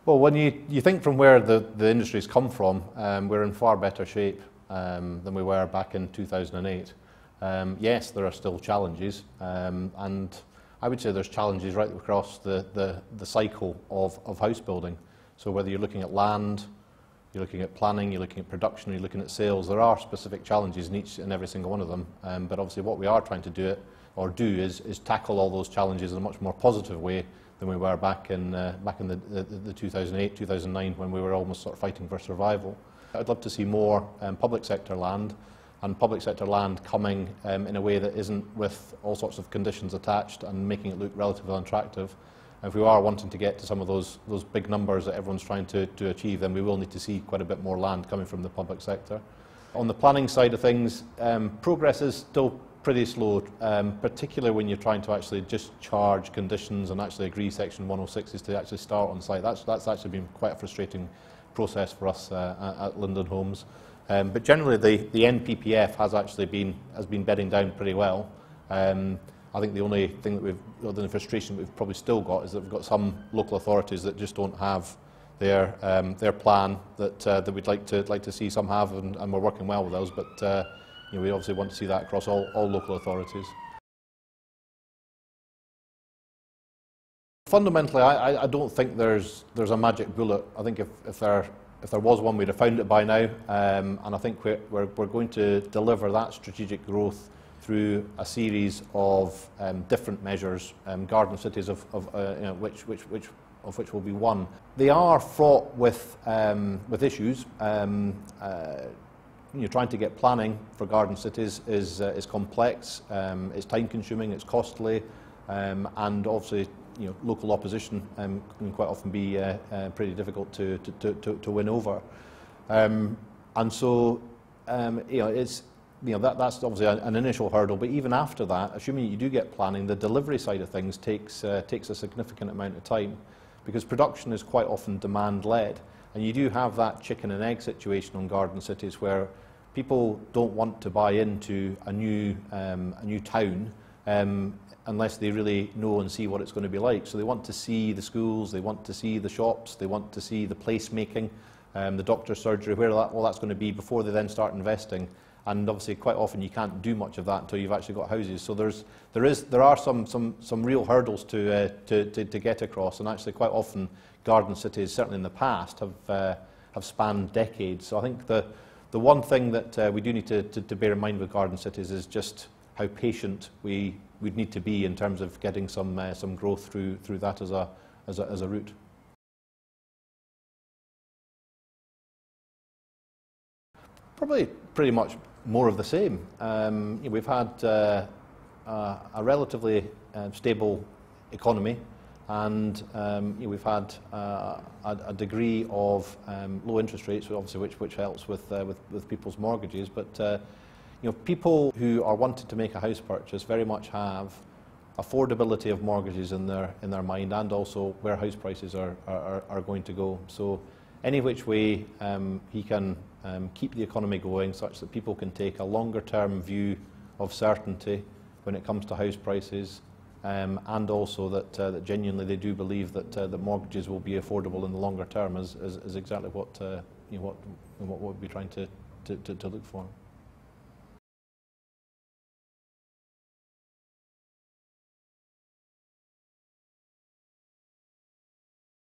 Well, when you think from where the industry's come from, we're in far better shape than we were back in 2008. Yes, there are still challenges, and I would say there's challenges right across the cycle of house building. So whether you're looking at land, you're looking at planning, you're looking at production, you're looking at sales, there are specific challenges in each and every single one of them. But obviously what we are trying to do is tackle all those challenges in a much more positive way than we were back in the 2008, 2009, when we were almost sort of fighting for survival. I'd love to see more public sector land, and public sector land coming in a way that isn't with all sorts of conditions attached and making it look relatively unattractive. If we are wanting to get to some of those big numbers that everyone's trying to achieve, then we will need to see quite a bit more land coming from the public sector. On the planning side of things, progress is still pretty slow, particularly when you're trying to actually just charge conditions and actually agree Section 106s to actually start on site. That's actually been quite a frustrating process for us at Linden Homes. But generally, the NPPF has actually been bedding down pretty well. I think the only thing that the frustration we've probably still got is that we've got some local authorities that just don't have their plan that we'd like to see some have, and we're working well with those. But we obviously want to see that across all local authorities. Fundamentally, I don't think there's a magic bullet. I think if there was one, we'd have found it by now. And I think we're going to deliver that strategic growth through a series of different measures, garden cities of which will be one. They are fraught with issues. Trying to get planning for garden cities is complex. It's time-consuming. It's costly, and obviously, local opposition can quite often be pretty difficult to win over. And so, that's obviously an initial hurdle. But even after that, assuming you do get planning, the delivery side of things takes a significant amount of time, because production is quite often demand-led, and you do have that chicken and egg situation on garden cities where people don't want to buy into a new town unless they really know and see what it's going to be like. So they want to see the schools, they want to see the shops, they want to see the placemaking, the doctor's surgery, where all that's going to be before they then start investing. And obviously, quite often you can't do much of that until you've actually got houses. So there are some real hurdles to get across, and actually quite often garden cities, certainly in the past, have spanned decades. So I think the one thing that we do need to bear in mind with garden cities is just how patient we'd need to be in terms of getting some growth through that as a route. Probably pretty much more of the same. We've had a relatively stable economy, and we've had a degree of low interest rates, obviously, which helps with people's mortgages. But people who are wanting to make a house purchase very much have affordability of mortgages in their mind, and also where house prices are going to go. So any which way he can keep the economy going, such that people can take a longer term view of certainty when it comes to house prices, and also that genuinely they do believe that the mortgages will be affordable in the longer term is exactly what we'll be trying to look for.